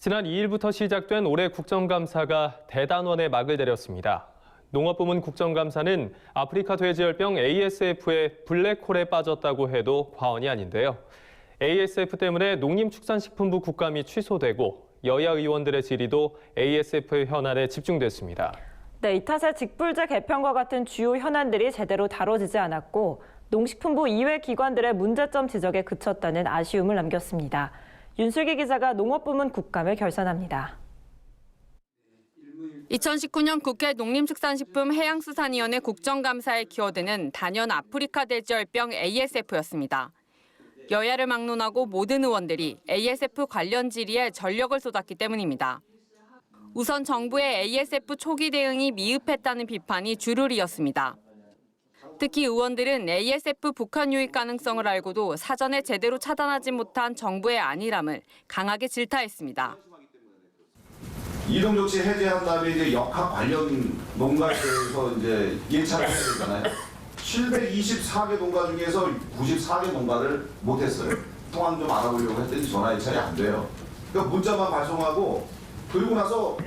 지난 2일부터 시작된 올해 국정감사가 대단원에 막을 내렸습니다. 농업부문 국정감사는 아프리카 돼지열병 ASF의 블랙홀에 빠졌다고 해도 과언이 아닌데요. ASF 때문에 농림축산식품부 국감이 취소되고 여야 의원들의 질의도 ASF 현안에 집중됐습니다. 네, 이 탓에 직불제 개편과 같은 주요 현안들이 제대로 다뤄지지 않았고 농식품부 이외 기관들의 문제점 지적에 그쳤다는 아쉬움을 남겼습니다. 윤슬기 기자가 농업부문 국감을 결산합니다. 2019년 국회 농림축산식품 해양수산위원회 국정감사의 키워드는 단연 아프리카 돼지열병 ASF였습니다. 여야를 막론하고 모든 의원들이 ASF 관련 질의에 전력을 쏟았기 때문입니다. 우선 정부의 ASF 초기 대응이 미흡했다는 비판이 줄을 이었습니다. 특히 의원들은 ASF 북한 유입 가능성을 알고도 사전에 제대로 차단하지 못한 정부의 안일함을 강하게 질타했습니다. 이동 조치 해제한 다음에 이제 역학 관련 농가에 대해서 이제 예찰을 해야 되잖아요. 724개 농가 중에서 94개 농가를 못했어요. 통화 좀 알아보려고 했더니 전화 예찰이 안 돼요. 그러니까 문자만 발송하고 그리고 나서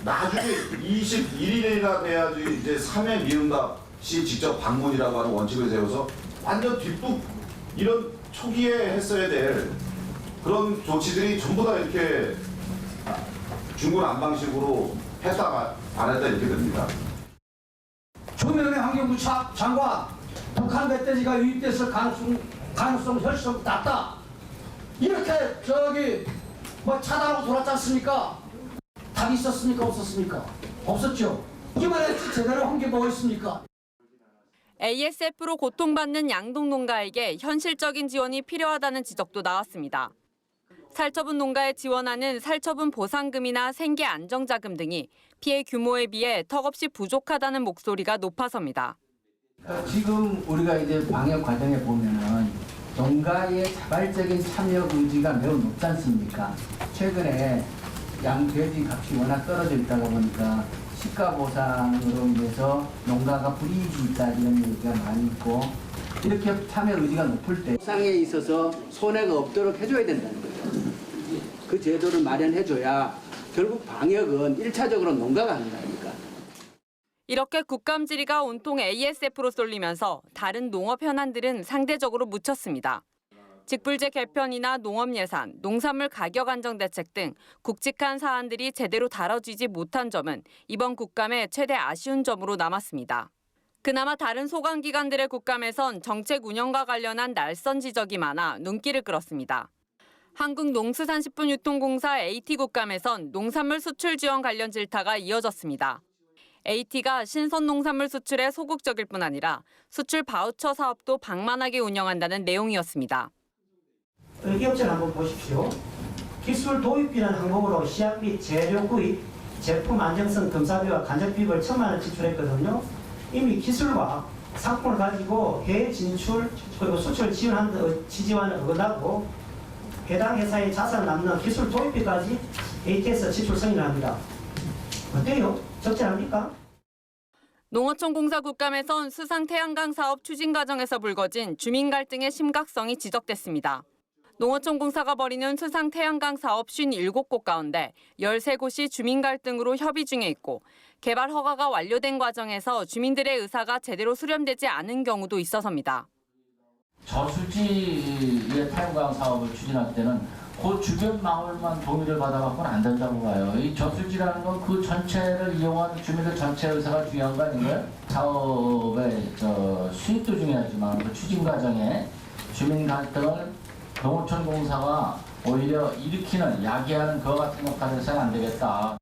나중에 21일이나 돼야지 이제 3회 미응답시 직접 방문이라고 하는 원칙을 세워서 완전 뒷북 이런 초기에 했어야 될 그런 조치들이 전부 다 이렇게 중구난방식으로 했다 안 했다 이렇게 됩니다. 조명의 환경부 장관, 북한 멧돼지가 유입됐을 가능성 훨씬 낮다. 이렇게 차단하고 돌았지 않습니까? 답이 있었습니까? 없었습니까? 없었죠. 이번에 제대로 한 게 뭐 있습니까? ASF로 고통받는 양동 농가에게 현실적인 지원이 필요하다는 지적도 나왔습니다. 살처분 농가에 지원하는 살처분 보상금이나 생계 안정자금 등이 피해 규모에 비해 턱없이 부족하다는 목소리가 높아섭니다. 지금 우리가 이제 방역 과정에 보면은 농가의 자발적인 참여 의지가 매우 높지 않습니까? 최근에 양돼지 값이 워낙 떨어져 있다가 보니까 시가 보상으로 인해서 농가가 불이익이 있다 이런 얘기가 많이 있고 이렇게 참여 의지가 높을 때 보상에 있어서 손해가 없도록 해줘야 된다는 거예요. 그 제도를 마련해줘야 결국 방역은 1차적으로 농가가 하는 거 아닙니까? 이렇게 국감 질의가 온통 ASF로 쏠리면서 다른 농업 현안들은 상대적으로 묻혔습니다. 직불제 개편이나 농업 예산, 농산물 가격 안정 대책 등 굵직한 사안들이 제대로 다뤄지지 못한 점은 이번 국감의 최대 아쉬운 점으로 남았습니다. 그나마 다른 소관기관들의 국감에선 정책 운영과 관련한 날선 지적이 많아 눈길을 끌었습니다. 한국농수산식품유통공사 AT 국감에선 농산물 수출 지원 관련 질타가 이어졌습니다. AT가 신선 농산물 수출에 소극적일 뿐 아니라 수출 바우처 사업도 방만하게 운영한다는 내용이었습니다. 의기업체를 한번 보십시오. 기술 도입비는 항목으로 시약 및 재료 구입, 제품 안정성 검사비와 간접비를 1,000만 원 지출했거든요. 이미 기술과 상품을 가지고 해외 진출 그리고 수출 지원하는 지지와는 어긋나고 해당 회사의 자산을 남는 기술 도입비까지 AT에서 지출 승인을 합니다. 어때요? 적절합니까? 농어촌 공사 국감에선 수상 태양광 사업 추진 과정에서 불거진 주민 갈등의 심각성이 지적됐습니다. 농어촌 공사가 벌이는 수상 태양광 사업 57곳 가운데 13곳이 주민 갈등으로 협의 중에 있고 개발 허가가 완료된 과정에서 주민들의 의사가 제대로 수렴되지 않은 경우도 있어서입니다. 저수지의 태양광 사업을 추진할 때는 그 주변 마을만 동의를 받아갖고는 안 된다고 봐요. 이 저수지라는 건 그 전체를 이용한 주민들 전체 의사가 중요한 거 아닌가요? 사업의 수입도 중요하지만 그 추진 과정에 주민 갈등을 농어촌 공사가 오히려 일으키는 야기하는 그와 같은 역할을 해서는 안 되겠다.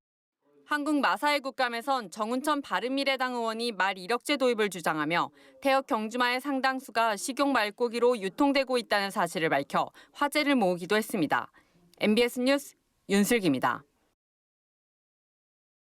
한국 마사회 국감에선 정운천 바른미래당 의원이 말 이력제 도입을 주장하며 태역 경주마의 상당수가 식용 말고기로 유통되고 있다는 사실을 밝혀 화제를 모으기도 했습니다. MBS 뉴스 윤슬기입니다.